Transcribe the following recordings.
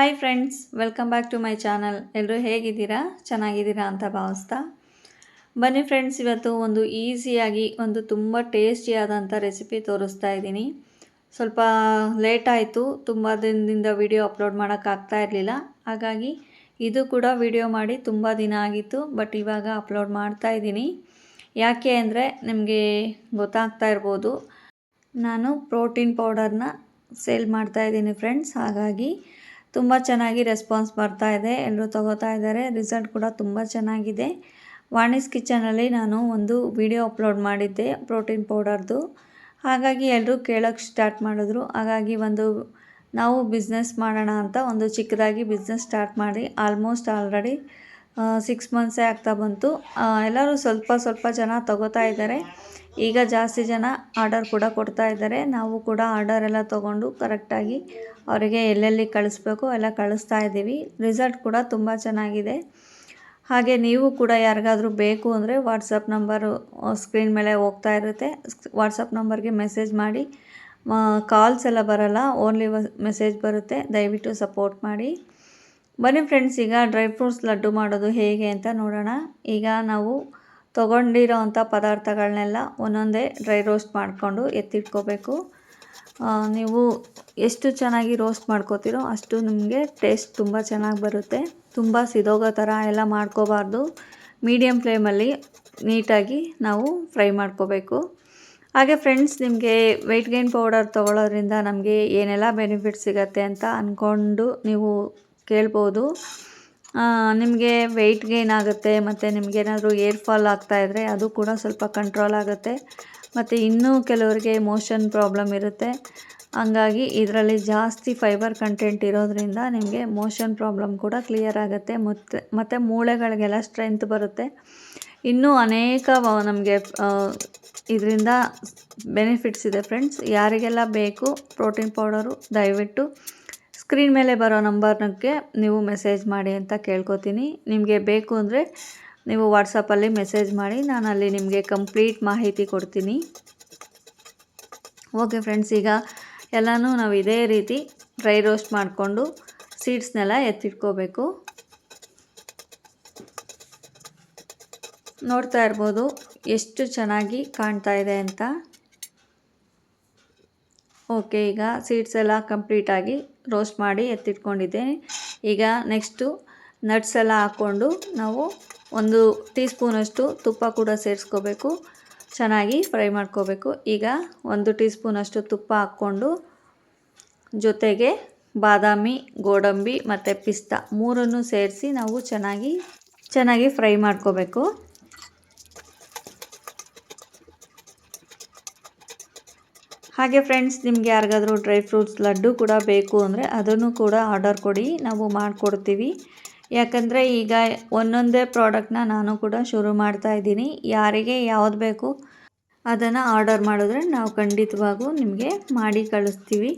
Hi friends, welcome back to my channel. ಎಲ್ಲರೂ ಹೇಗಿದ್ದೀರಾ? ಚೆನ್ನಾಗಿದ್ದೀರಾ ಅಂತ ಭಾವಿಸ್ತಾ ಬನ್ನಿ ಫ್ರೆಂಡ್ಸ್, ಇವತ್ತು ಒಂದು ಈಸಿಯಾಗಿ ಒಂದು ತುಂಬ ಟೇಸ್ಟಿಯಾದಂಥ ರೆಸಿಪಿ ತೋರಿಸ್ತಾ ಇದ್ದೀನಿ. ಸ್ವಲ್ಪ ಲೇಟ್ ಆಯಿತು, ತುಂಬ ದಿನದಿಂದ ವಿಡಿಯೋ ಅಪ್ಲೋಡ್ ಮಾಡೋಕ್ಕಾಗ್ತಾ ಇರಲಿಲ್ಲ. ಹಾಗಾಗಿ ಇದು ಕೂಡ ವಿಡಿಯೋ ಮಾಡಿ ತುಂಬ ದಿನ ಆಗಿತ್ತು, ಬಟ್ ಇವಾಗ ಅಪ್ಲೋಡ್ ಮಾಡ್ತಾ ಇದ್ದೀನಿ. ಯಾಕೆ ಅಂದರೆ ನಿಮಗೆ ಗೊತ್ತಾಗ್ತಾ ಇರ್ಬೋದು, ನಾನು ಪ್ರೋಟೀನ್ ಪೌಡರ್ನ ಸೇಲ್ ಮಾಡ್ತಾ ಇದ್ದೀನಿ ಫ್ರೆಂಡ್ಸ್. ಹಾಗಾಗಿ ತುಂಬ ಚೆನ್ನಾಗಿ ರೆಸ್ಪಾನ್ಸ್ ಬರ್ತಾ ಇದೆ, ಎಲ್ಲರೂ ತಗೋತಾ ಇದ್ದಾರೆ. ರಿಸಲ್ಟ್ ಕೂಡ ತುಂಬ ಚೆನ್ನಾಗಿದೆ. ವಾಣಿಸ್ ಕಿಚನಲ್ಲಿ ನಾನು ಒಂದು ವಿಡಿಯೋ ಅಪ್ಲೋಡ್ ಮಾಡಿದ್ದೆ ಪ್ರೋಟೀನ್ ಪೌಡರ್ದು. ಹಾಗಾಗಿ ಎಲ್ಲರೂ ಕೇಳೋಕ್ಕೆ ಸ್ಟಾರ್ಟ್ ಮಾಡಿದ್ರು. ಹಾಗಾಗಿ ನಾವು ಬಿಸ್ನೆಸ್ ಮಾಡೋಣ ಅಂತ ಒಂದು ಚಿಕ್ಕದಾಗಿ ಬಿಸ್ನೆಸ್ ಸ್ಟಾರ್ಟ್ ಮಾಡಿ ಆಲ್ಮೋಸ್ಟ್ ಆಲ್ರೆಡಿ 6 ಮಂತ್ಸೇ ಆಗ್ತಾ ಬಂತು. ಎಲ್ಲರೂ ಸ್ವಲ್ಪ ಜನ ತಗೋತಾ ಇದ್ದಾರೆ. ಈಗ ಜಾಸ್ತಿ ಜನ ಆರ್ಡರ್ ಕೂಡ ಕೊಡ್ತಾ ಇದ್ದಾರೆ. ನಾವು ಕೂಡ ಆರ್ಡರ್ ಎಲ್ಲ ತೊಗೊಂಡು ಕರೆಕ್ಟಾಗಿ ಅವರಿಗೆ ಎಲ್ಲೆಲ್ಲಿ ಕಳಿಸ್ಬೇಕು ಎಲ್ಲ ಕಳಿಸ್ತಾ ಇದ್ದೀವಿ. ರಿಸಲ್ಟ್ ಕೂಡ ತುಂಬ ಚೆನ್ನಾಗಿದೆ. ಹಾಗೆ ನೀವು ಕೂಡ ಯಾರಿಗಾದರೂ ಬೇಕು ಅಂದರೆ ವಾಟ್ಸಪ್ ನಂಬರು ಸ್ಕ್ರೀನ್ ಮೇಲೆ ಹೋಗ್ತಾ ಇರುತ್ತೆ. ವಾಟ್ಸಪ್ ನಂಬರ್ಗೆ ಮೆಸೇಜ್ ಮಾಡಿ. ಕಾಲ್ಸ್ ಎಲ್ಲ ಬರಲ್ಲ, ಓನ್ಲಿ ಮೆಸೇಜ್ ಬರುತ್ತೆ. ದಯವಿಟ್ಟು ಸಪೋರ್ಟ್ ಮಾಡಿ. ಬನ್ನಿ ಫ್ರೆಂಡ್ಸ್, ಈಗ ಡ್ರೈ ಫ್ರೂಟ್ಸ್ ಲಡ್ಡು ಮಾಡೋದು ಹೇಗೆ ಅಂತ ನೋಡೋಣ. ಈಗ ನಾವು ತೊಗೊಂಡಿರೋ ಅಂಥ ಪದಾರ್ಥಗಳನ್ನೆಲ್ಲ ಒಂದೊಂದೇ ಡ್ರೈ ರೋಸ್ಟ್ ಮಾಡಿಕೊಂಡು ಎತ್ತಿಟ್ಕೋಬೇಕು. ನೀವು ಎಷ್ಟು ಚೆನ್ನಾಗಿ ರೋಸ್ಟ್ ಮಾಡ್ಕೋತೀರೋ ಅಷ್ಟು ನಿಮಗೆ ಟೇಸ್ಟ್ ತುಂಬ ಚೆನ್ನಾಗಿ ಬರುತ್ತೆ. ತುಂಬ ಸಿದೋಗೋ ಥರ ಎಲ್ಲ ಮಾಡ್ಕೋಬಾರ್ದು. ಮೀಡಿಯಮ್ ಫ್ಲೇಮಲ್ಲಿ ನೀಟಾಗಿ ನಾವು ಫ್ರೈ ಮಾಡ್ಕೋಬೇಕು. ಹಾಗೆ ಫ್ರೆಂಡ್ಸ್, ನಿಮಗೆ ವೆಯ್ಟ್ ಗೇನ್ ಪೌಡರ್ ತೊಗೊಳ್ಳೋದ್ರಿಂದ ನಮಗೆ ಏನೆಲ್ಲ ಬೆನಿಫಿಟ್ ಸಿಗುತ್ತೆ ಅಂತ ಅಂದ್ಕೊಂಡು ನೀವು ಕೇಳ್ಬೋದು. ನಿಮಗೆ ವೆಯ್ಟ್ ಗೇನ್ ಆಗುತ್ತೆ, ಮತ್ತು ನಿಮಗೇನಾದರೂ ಏರ್ ಫಾಲ್ ಆಗ್ತಾಯಿದ್ರೆ ಅದು ಕೂಡ ಸ್ವಲ್ಪ ಕಂಟ್ರೋಲ್ ಆಗುತ್ತೆ. ಮತ್ತು ಇನ್ನೂ ಕೆಲವರಿಗೆ ಮೋಷನ್ ಪ್ರಾಬ್ಲಮ್ ಇರುತ್ತೆ. ಹಂಗಾಗಿ ಇದರಲ್ಲಿ ಜಾಸ್ತಿ ಫೈಬರ್ ಕಂಟೆಂಟ್ ಇರೋದ್ರಿಂದ ನಿಮಗೆ ಮೋಷನ್ ಪ್ರಾಬ್ಲಮ್ ಕೂಡ ಕ್ಲಿಯರ್ ಆಗುತ್ತೆ. ಮತ್ತು ಮೂಳೆಗಳಿಗೆಲ್ಲ ಸ್ಟ್ರೆಂತ್ ಬರುತ್ತೆ. ಇನ್ನೂ ಅನೇಕ ನಮಗೆ ಇದರಿಂದ ಬೆನಿಫಿಟ್ಸ್ ಇದೆ ಫ್ರೆಂಡ್ಸ್. ಯಾರಿಗೆಲ್ಲ ಬೇಕು ಪ್ರೋಟೀನ್ ಪೌಡರು ದಯವಿಟ್ಟು ಸ್ಕ್ರೀನ್ ಮೇಲೆ ಬರೋ ನಂಬರ್ನಕ್ಕೆ ನೀವು ಮೆಸೇಜ್ ಮಾಡಿ ಅಂತ ಕೇಳ್ಕೊತೀನಿ. ನಿಮಗೆ ಬೇಕು ಅಂದರೆ ನೀವು ವಾಟ್ಸಪ್ಪಲ್ಲಿ ಮೆಸೇಜ್ ಮಾಡಿ, ನಾನು ಅಲ್ಲಿ ನಿಮಗೆ ಕಂಪ್ಲೀಟ್ ಮಾಹಿತಿ ಕೊಡ್ತೀನಿ. ಓಕೆ ಫ್ರೆಂಡ್ಸ್, ಈಗ ಎಲ್ಲನೂ ನಾವು ಇದೇ ರೀತಿ ಡ್ರೈ ರೋಸ್ಟ್ ಮಾಡಿಕೊಂಡು ಸೀಡ್ಸ್ನೆಲ್ಲ ಎತ್ತಿಟ್ಕೋಬೇಕು. ನೋಡ್ತಾ ಇರ್ಬೋದು ಎಷ್ಟು ಚೆನ್ನಾಗಿ ಕಾಣ್ತಾ ಇದೆ ಅಂತ. ಓಕೆ, ಈಗ ಸೀಡ್ಸ್ ಎಲ್ಲ ಕಂಪ್ಲೀಟಾಗಿ ರೋಸ್ಟ್ ಮಾಡಿ ಎತ್ತಿಟ್ಕೊಂಡಿದ್ದೇನೆ. ಈಗ ನೆಕ್ಸ್ಟು ನಟ್ಸ್ ಎಲ್ಲ ಹಾಕ್ಕೊಂಡು ನಾವು 1 ಟೀ ಸ್ಪೂನಷ್ಟು ತುಪ್ಪ ಕೂಡ ಸೇರಿಸ್ಕೋಬೇಕು. ಚೆನ್ನಾಗಿ ಫ್ರೈ ಮಾಡ್ಕೋಬೇಕು. ಈಗ 1 ಟೀ ಸ್ಪೂನಷ್ಟು ತುಪ್ಪ ಹಾಕ್ಕೊಂಡು ಜೊತೆಗೆ ಬಾದಾಮಿ, ಗೋಡಂಬಿ ಮತ್ತು ಪಿಸ್ತಾ 3 ಸೇರಿಸಿ ನಾವು ಚೆನ್ನಾಗಿ ಫ್ರೈ ಮಾಡ್ಕೋಬೇಕು. ಹಾಗೆ ಫ್ರೆಂಡ್ಸ್, ನಿಮಗೆ ಯಾರಿಗಾದರೂ ಡ್ರೈ ಫ್ರೂಟ್ಸ್ ಲಡ್ಡು ಕೂಡ ಬೇಕು ಅಂದರೆ ಅದನ್ನು ಕೂಡ ಆರ್ಡರ್ ಕೊಡಿ, ನಾವು ಮಾಡಿಕೊಡ್ತೀವಿ. ಯಾಕಂದರೆ ಈಗ ಒಂದೊಂದೇ ಪ್ರಾಡಕ್ಟ್ನ ನಾನು ಕೂಡ ಶುರು ಮಾಡ್ತಾ ಇದ್ದೀನಿ. ಯಾರಿಗೆ ಯಾವುದು ಬೇಕು ಅದನ್ನು ಆರ್ಡರ್ ಮಾಡಿದ್ರೆ ನಾವು ಖಂಡಿತವಾಗೂ ನಿಮಗೆ ಮಾಡಿ ಕಳಿಸ್ತೀವಿ.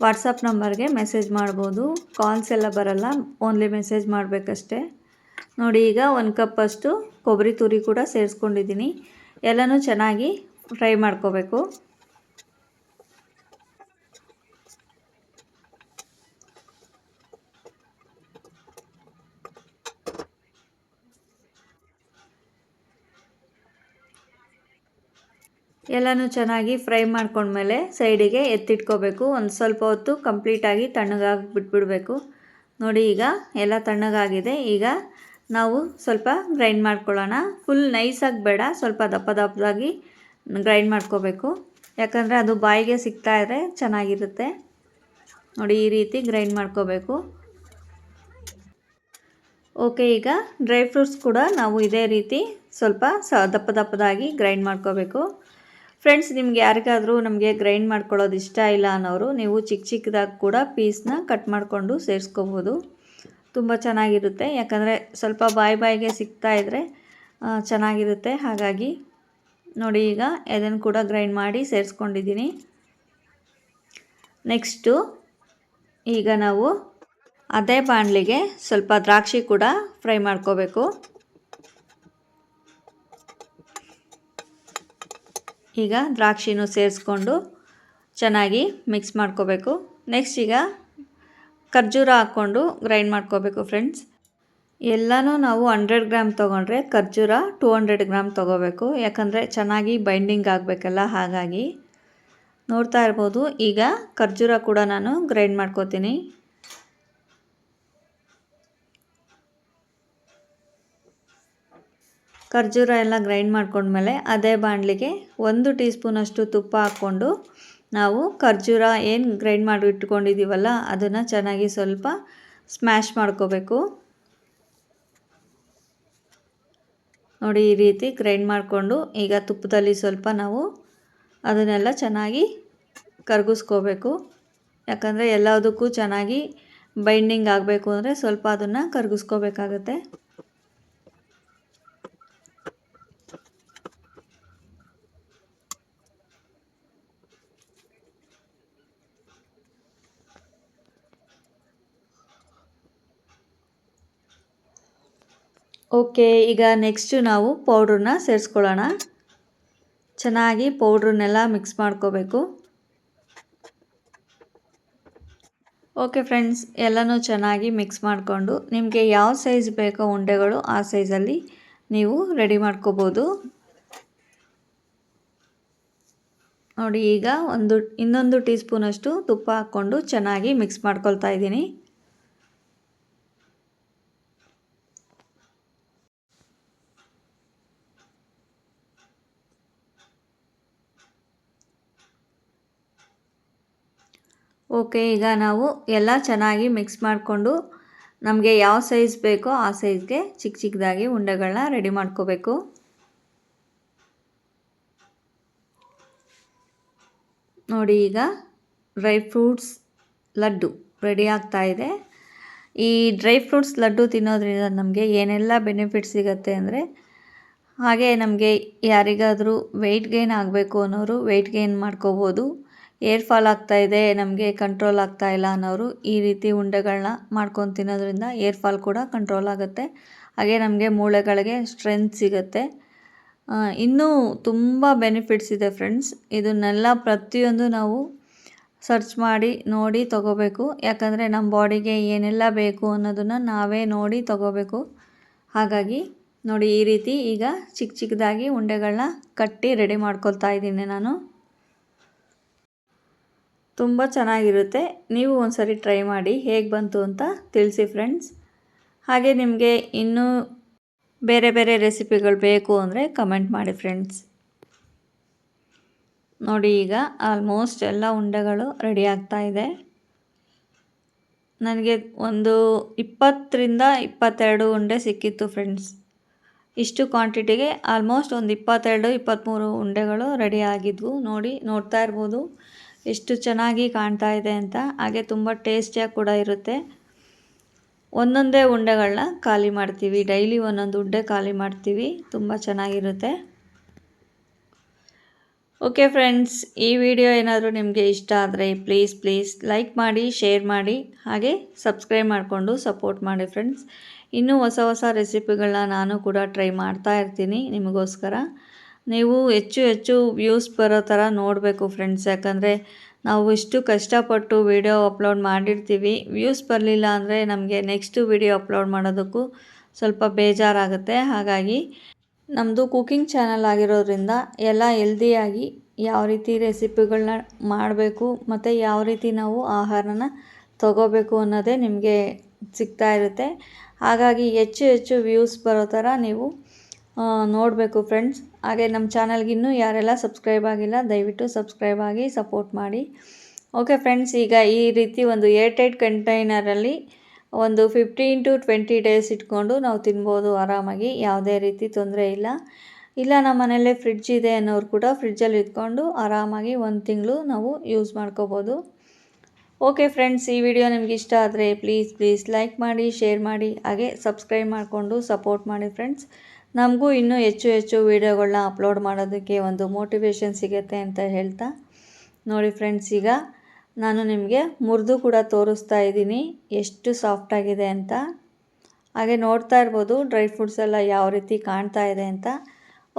ವಾಟ್ಸಪ್ ನಂಬರ್ಗೆ ಮೆಸೇಜ್ ಮಾಡ್ಬೋದು. ಕಾಲ್ಸ್ ಎಲ್ಲ ಬರಲ್ಲ, ಓನ್ಲಿ ಮೆಸೇಜ್ ಮಾಡಬೇಕಷ್ಟೆ. ನೋಡಿ, ಈಗ 1 ಕಪ್ಪಷ್ಟು ಕೊಬ್ಬರಿ ತುರಿ ಕೂಡ ಸೇರಿಸ್ಕೊಂಡಿದ್ದೀನಿ. ಎಲ್ಲನೂ ಚೆನ್ನಾಗಿ ಫ್ರೈ ಮಾಡ್ಕೋಬೇಕು. ಎಲ್ಲನೂ ಚೆನ್ನಾಗಿ ಫ್ರೈ ಮಾಡ್ಕೊಂಡ್ಮೇಲೆ ಸೈಡಿಗೆ ಎತ್ತಿಟ್ಕೋಬೇಕು. ಒಂದು ಸ್ವಲ್ಪ ಹೊತ್ತು ಕಂಪ್ಲೀಟಾಗಿ ತಣ್ಣಗಾಗಿ ಬಿಟ್ಬಿಡಬೇಕು. ನೋಡಿ, ಈಗ ಎಲ್ಲ ತಣ್ಣಗಾಗಿದೆ. ಈಗ ನಾವು ಸ್ವಲ್ಪ ಗ್ರೈಂಡ್ ಮಾಡ್ಕೊಳ್ಳೋಣ. ಫುಲ್ ನೈಸಾಗಿ ಬೇಡ, ಸ್ವಲ್ಪ ದಪ್ಪದಾಗಿ ಗ್ರೈಂಡ್ ಮಾಡ್ಕೋಬೇಕು. ಯಾಕಂದರೆ ಅದು ಬಾಯಿಗೆ ಸಿಗ್ತಾ ಇದ್ರೆ ಚೆನ್ನಾಗಿರುತ್ತೆ. ನೋಡಿ, ಈ ರೀತಿ ಗ್ರೈಂಡ್ ಮಾಡ್ಕೋಬೇಕು. ಓಕೆ, ಈಗ ಡ್ರೈ ಫ್ರೂಟ್ಸ್ ಕೂಡ ನಾವು ಇದೇ ರೀತಿ ಸ್ವಲ್ಪ ದಪ್ಪದಾಗಿ ಗ್ರೈಂಡ್ ಮಾಡ್ಕೋಬೇಕು. ಫ್ರೆಂಡ್ಸ್, ನಿಮ್ಗೆ ಯಾರಿಗಾದರೂ ನಮಗೆ ಗ್ರೈಂಡ್ ಮಾಡ್ಕೊಳ್ಳೋದು ಇಷ್ಟ ಇಲ್ಲ ಅನ್ನೋರು ನೀವು ಚಿಕ್ಕದಾಗಿ ಕೂಡ ಪೀಸ್ನ ಕಟ್ ಮಾಡಿಕೊಂಡು ಸೇರಿಸ್ಕೋಬೋದು. ತುಂಬ ಚೆನ್ನಾಗಿರುತ್ತೆ. ಯಾಕಂದರೆ ಸ್ವಲ್ಪ ಬಾಯಿಗೆ ಸಿಗ್ತಾ ಇದ್ದರೆ ಚೆನ್ನಾಗಿರುತ್ತೆ. ಹಾಗಾಗಿ ನೋಡಿ, ಈಗ ಇದನ್ನು ಕೂಡ ಗ್ರೈಂಡ್ ಮಾಡಿ ಸೇರಿಸ್ಕೊಂಡಿದ್ದೀನಿ. ನೆಕ್ಸ್ಟು ಈಗ ನಾವು ಅದೇ ಬಾಣಲಿಗೆ ಸ್ವಲ್ಪ ದ್ರಾಕ್ಷಿ ಕೂಡ ಫ್ರೈ ಮಾಡ್ಕೋಬೇಕು. ಈಗ ದ್ರಾಕ್ಷಿನೂ ಸೇರಿಸ್ಕೊಂಡು ಚೆನ್ನಾಗಿ ಮಿಕ್ಸ್ ಮಾಡ್ಕೋಬೇಕು. ನೆಕ್ಸ್ಟ್ ಈಗ ಖರ್ಜೂರ ಹಾಕ್ಕೊಂಡು ಗ್ರೈಂಡ್ ಮಾಡ್ಕೋಬೇಕು ಫ್ರೆಂಡ್ಸ್. ಎಲ್ಲನೂ ನಾವು 100 ಗ್ರಾಮ್ ತೊಗೊಂಡ್ರೆ ಖರ್ಜೂರ 200 ಗ್ರಾಮ್ ತೊಗೋಬೇಕು, ಯಾಕಂದರೆ ಚೆನ್ನಾಗಿ ಬೈಂಡಿಂಗ್ ಆಗಬೇಕಲ್ಲ. ಹಾಗಾಗಿ ನೋಡ್ತಾ ಇರ್ಬೋದು, ಈಗ ಖರ್ಜೂರ ಕೂಡ ನಾನು ಗ್ರೈಂಡ್ ಮಾಡ್ಕೋತೀನಿ. ಖರ್ಜೂರ ಎಲ್ಲ ಗ್ರೈಂಡ್ ಮಾಡ್ಕೊಂಡ್ಮೇಲೆ ಅದೇ ಬಾಣಲಿಗೆ 1 ಟೀ ಸ್ಪೂನಷ್ಟು ತುಪ್ಪ ಹಾಕ್ಕೊಂಡು ನಾವು ಖರ್ಜೂರ ಏನು ಗ್ರೈಂಡ್ ಮಾಡಿ ಇಟ್ಕೊಂಡಿದ್ದೀವಲ್ಲ ಅದನ್ನು ಚೆನ್ನಾಗಿ ಸ್ವಲ್ಪ ಸ್ಮ್ಯಾಶ್ ಮಾಡ್ಕೋಬೇಕು. ನೋಡಿ, ಈ ರೀತಿ ಗ್ರೈಂಡ್ ಮಾಡಿಕೊಂಡು ಈಗ ತುಪ್ಪದಲ್ಲಿ ಸ್ವಲ್ಪ ನಾವು ಅದನ್ನೆಲ್ಲ ಚೆನ್ನಾಗಿ ಕರಗಿಸ್ಕೋಬೇಕು. ಯಾಕಂದರೆ ಎಲ್ಲದಕ್ಕೂ ಚೆನ್ನಾಗಿ ಬೈಂಡಿಂಗ್ ಆಗಬೇಕು ಅಂದರೆ ಸ್ವಲ್ಪ ಅದನ್ನು ಕರಗಿಸ್ಕೋಬೇಕಾಗತ್ತೆ. ಓಕೆ, ಈಗ ನೆಕ್ಸ್ಟು ನಾವು ಪೌಡ್ರನ್ನ ಸೇರಿಸ್ಕೊಳ್ಳೋಣ. ಚೆನ್ನಾಗಿ ಪೌಡ್ರನ್ನೆಲ್ಲ ಮಿಕ್ಸ್ ಮಾಡ್ಕೋಬೇಕು. ಓಕೆ ಫ್ರೆಂಡ್ಸ್, ಎಲ್ಲನೂ ಚೆನ್ನಾಗಿ ಮಿಕ್ಸ್ ಮಾಡಿಕೊಂಡು ನಿಮಗೆ ಯಾವ ಸೈಜ್ ಬೇಕೋ ಉಂಡೆಗಳು ಆ ಸೈಜಲ್ಲಿ ನೀವು ರೆಡಿ ಮಾಡ್ಕೋಬೋದು. ನೋಡಿ, ಈಗ ಇನ್ನೊಂದು ಟೀ ಸ್ಪೂನಷ್ಟು ತುಪ್ಪ ಹಾಕ್ಕೊಂಡು ಚೆನ್ನಾಗಿ ಮಿಕ್ಸ್ ಮಾಡ್ಕೊಳ್ತಾ ಇದ್ದೀನಿ. ಓಕೆ, ಈಗ ನಾವು ಎಲ್ಲ ಚೆನ್ನಾಗಿ ಮಿಕ್ಸ್ ಮಾಡಿಕೊಂಡು ನಮಗೆ ಯಾವ ಸೈಜ್ ಬೇಕೋ ಆ ಸೈಜ್ಗೆ ಚಿಕ್ಕ ಚಿಕ್ಕದಾಗಿ ಉಂಡೆಗಳನ್ನ ರೆಡಿ ಮಾಡ್ಕೋಬೇಕು. ನೋಡಿ, ಈಗ ಡ್ರೈ ಫ್ರೂಟ್ಸ್ ಲಡ್ಡು ರೆಡಿ ಆಗ್ತಾ ಇದೆ. ಈ ಡ್ರೈ ಫ್ರೂಟ್ಸ್ ಲಡ್ಡು ತಿನ್ನೋದ್ರಿಂದ ನಮಗೆ ಏನೆಲ್ಲ ಬೆನಿಫಿಟ್ ಸಿಗುತ್ತೆ ಅಂದರೆ, ಹಾಗೆ ನಮಗೆ ಯಾರಿಗಾದರೂ ವೆಯ್ಟ್ ಗೇನ್ ಆಗಬೇಕು ಅನ್ನೋರು ವೆಯ್ಟ್ ಗೇನ್ ಮಾಡ್ಕೋಬೋದು. ಏರ್ ಫಾಲ್ ಆಗ್ತಾಯಿದೆ, ನಮಗೆ ಕಂಟ್ರೋಲ್ ಆಗ್ತಾಯಿಲ್ಲ ಅನ್ನೋರು ಈ ರೀತಿ ಉಂಡೆಗಳನ್ನ ಮಾಡ್ಕೊಂಡು ತಿನ್ನೋದ್ರಿಂದ ಏರ್ ಫಾಲ್ ಕೂಡ ಕಂಟ್ರೋಲ್ ಆಗುತ್ತೆ. ಹಾಗೆ ನಮಗೆ ಮೂಳೆಗಳಿಗೆ ಸ್ಟ್ರೆಂತ್ ಸಿಗುತ್ತೆ. ಇನ್ನೂ ತುಂಬ ಬೆನಿಫಿಟ್ಸ್ ಇದೆ ಫ್ರೆಂಡ್ಸ್. ಇದನ್ನೆಲ್ಲ ಪ್ರತಿಯೊಂದು ನಾವು ಸರ್ಚ್ ಮಾಡಿ ನೋಡಿ ತೊಗೋಬೇಕು. ಯಾಕಂದರೆ ನಮ್ಮ ಬಾಡಿಗೆ ಏನೆಲ್ಲ ಬೇಕು ಅನ್ನೋದನ್ನು ನಾವೇ ನೋಡಿ ತೊಗೋಬೇಕು. ಹಾಗಾಗಿ ನೋಡಿ, ಈ ರೀತಿ ಈಗ ಚಿಕ್ಕ ಚಿಕ್ಕದಾಗಿ ಉಂಡೆಗಳನ್ನ ಕಟ್ಟಿ ರೆಡಿ ಮಾಡ್ಕೊಳ್ತಾ ಇದ್ದೀನಿ ನಾನು. ತುಂಬ ಚೆನ್ನಾಗಿರುತ್ತೆ. ನೀವು ಒಂದ್ಸರಿ ಟ್ರೈ ಮಾಡಿ ಹೇಗೆ ಬಂತು ಅಂತ ತಿಳಿಸಿ ಫ್ರೆಂಡ್ಸ್. ಹಾಗೆ ನಿಮಗೆ ಇನ್ನೂ ಬೇರೆ ಬೇರೆ ರೆಸಿಪಿಗಳು ಬೇಕು ಅಂದರೆ ಕಮೆಂಟ್ ಮಾಡಿ ಫ್ರೆಂಡ್ಸ್. ನೋಡಿ, ಈಗ ಆಲ್ಮೋಸ್ಟ್ ಎಲ್ಲ ಉಂಡೆಗಳು ರೆಡಿ ಆಗ್ತಾ ಇದೆ. ನನಗೆ ಒಂದು 20ರಿಂದ 22 ಉಂಡೆ ಸಿಕ್ಕಿತ್ತು ಫ್ರೆಂಡ್ಸ್. ಇಷ್ಟು ಕ್ವಾಂಟಿಟಿಗೆ ಆಲ್ಮೋಸ್ಟ್ ಒಂದು 22-23 ಉಂಡೆಗಳು ರೆಡಿ ಆಗಿದ್ವು. ನೋಡ್ತಾ ಇರ್ಬೋದು ಎಷ್ಟು ಚೆನ್ನಾಗಿ ಕಾಣ್ತಾ ಇದೆ ಅಂತ. ಹಾಗೆ ತುಂಬ ಟೇಸ್ಟಿಯಾಗಿ ಕೂಡ ಇರುತ್ತೆ. ಒಂದೊಂದೇ ಉಂಡೆಗಳನ್ನ ಖಾಲಿ ಮಾಡ್ತೀವಿ, ಡೈಲಿ ಒಂದೊಂದು ಉಂಡೆ ಖಾಲಿ ಮಾಡ್ತೀವಿ. ತುಂಬ ಚೆನ್ನಾಗಿರುತ್ತೆ. ಓಕೆ ಫ್ರೆಂಡ್ಸ್, ಈ ವಿಡಿಯೋ ಏನಾದರೂ ನಿಮಗೆ ಇಷ್ಟ ಆದರೆ ಪ್ಲೀಸ್ ಲೈಕ್ ಮಾಡಿ, ಶೇರ್ ಮಾಡಿ, ಹಾಗೆ ಸಬ್ಸ್ಕ್ರೈಬ್ ಮಾಡಿಕೊಂಡು ಸಪೋರ್ಟ್ ಮಾಡಿ ಫ್ರೆಂಡ್ಸ್. ಇನ್ನೂ ಹೊಸ ರೆಸಿಪಿಗಳನ್ನ ನಾನು ಕೂಡ ಟ್ರೈ ಮಾಡ್ತಾ ಇರ್ತೀನಿ ನಿಮಗೋಸ್ಕರ. ನೀವು ಹೆಚ್ಚು ವ್ಯೂಸ್ ಬರೋ ಥರ ನೋಡಬೇಕು ಫ್ರೆಂಡ್ಸ್. ಯಾಕಂದರೆ ನಾವು ಇಷ್ಟು ಕಷ್ಟಪಟ್ಟು ವಿಡಿಯೋ ಅಪ್ಲೋಡ್ ಮಾಡಿರ್ತೀವಿ, ವ್ಯೂಸ್ ಬರಲಿಲ್ಲ ಅಂದರೆ ನಮಗೆ ನೆಕ್ಸ್ಟು ವಿಡಿಯೋ ಅಪ್ಲೋಡ್ ಮಾಡೋದಕ್ಕೂ ಸ್ವಲ್ಪ ಬೇಜಾರಾಗುತ್ತೆ. ಹಾಗಾಗಿ ನಮ್ಮದು ಕುಕಿಂಗ್ ಚಾನಲ್ ಆಗಿರೋದ್ರಿಂದ ಎಲ್ಲ ಹೆಲ್ದಿಯಾಗಿ ಯಾವ ರೀತಿ ರೆಸಿಪಿಗಳನ್ನ ಮಾಡಬೇಕು ಮತ್ತು ಯಾವ ರೀತಿ ನಾವು ಆಹಾರನ ತಗೋಬೇಕು ಅನ್ನೋದೇ ನಿಮಗೆ ಸಿಗ್ತಾ ಇರುತ್ತೆ. ಹಾಗಾಗಿ ಹೆಚ್ಚು ವ್ಯೂಸ್ ಬರೋ ಥರ ನೀವು ನೋಡಬೇಕು ಫ್ರೆಂಡ್ಸ್. ಹಾಗೆ ನಮ್ಮ ಚಾನಲ್ಗೆ ಇನ್ನೂ ಯಾರೆಲ್ಲ ಸಬ್ಸ್ಕ್ರೈಬ್ ಆಗಿಲ್ಲ ದಯವಿಟ್ಟು ಸಬ್ಸ್ಕ್ರೈಬ್ ಆಗಿ ಸಪೋರ್ಟ್ ಮಾಡಿ. ಓಕೆ ಫ್ರೆಂಡ್ಸ್, ಈಗ ಈ ರೀತಿ ಒಂದು ಏರ್ಟೈಟ್ ಕಂಟೈನರಲ್ಲಿ ಒಂದು 15 to 20 ಡೇಸ್ ಇಟ್ಕೊಂಡು ನಾವು ತಿನ್ಬೋದು ಆರಾಮಾಗಿ, ಯಾವುದೇ ರೀತಿ ತೊಂದರೆ ಇಲ್ಲ ನಮ್ಮ ಮನೆಯಲ್ಲೇ ಫ್ರಿಡ್ಜ್ ಇದೆ ಅನ್ನೋರು ಕೂಡ ಫ್ರಿಡ್ಜಲ್ಲಿ ಇಟ್ಕೊಂಡು ಆರಾಮಾಗಿ 1 ತಿಂಗಳು ನಾವು ಯೂಸ್ ಮಾಡ್ಕೋಬೋದು. ಓಕೆ ಫ್ರೆಂಡ್ಸ್, ಈ ವಿಡಿಯೋ ನಿಮ್ಗೆ ಇಷ್ಟ ಆದರೆ ಪ್ಲೀಸ್ ಲೈಕ್ ಮಾಡಿ, ಶೇರ್ ಮಾಡಿ, ಹಾಗೆ ಸಬ್ಸ್ಕ್ರೈಬ್ ಮಾಡಿಕೊಂಡು ಸಪೋರ್ಟ್ ಮಾಡಿ ಫ್ರೆಂಡ್ಸ್. ನಮಗೂ ಇನ್ನೂ ಹೆಚ್ಚು ವೀಡಿಯೋಗಳನ್ನ ಅಪ್ಲೋಡ್ ಮಾಡೋದಕ್ಕೆ ಒಂದು ಮೋಟಿವೇಶನ್ ಸಿಗುತ್ತೆ ಅಂತ ಹೇಳ್ತಾ, ನೋಡಿ ಫ್ರೆಂಡ್ಸ್, ಈಗ ನಾನು ನಿಮಗೆ ಮುರಿದು ಕೂಡ ತೋರಿಸ್ತಾ ಇದ್ದೀನಿ ಎಷ್ಟು ಸಾಫ್ಟಾಗಿದೆ ಅಂತ. ಹಾಗೆ ನೋಡ್ತಾ ಇರ್ಬೋದು ಡ್ರೈ ಫ್ರೂಟ್ಸ್ ಎಲ್ಲ ಯಾವ ರೀತಿ ಕಾಣ್ತಾ ಇದೆ ಅಂತ.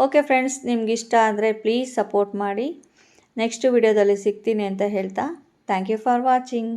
ಓಕೆ ಫ್ರೆಂಡ್ಸ್, ನಿಮ್ಗೆ ಇಷ್ಟ ಆದರೆ ಪ್ಲೀಸ್ ಸಪೋರ್ಟ್ ಮಾಡಿ. ನೆಕ್ಸ್ಟ್ ವಿಡಿಯೋದಲ್ಲಿ ಸಿಗ್ತೀನಿ ಅಂತ ಹೇಳ್ತಾ, ಥ್ಯಾಂಕ್ ಯು ಫಾರ್ ವಾಚಿಂಗ್.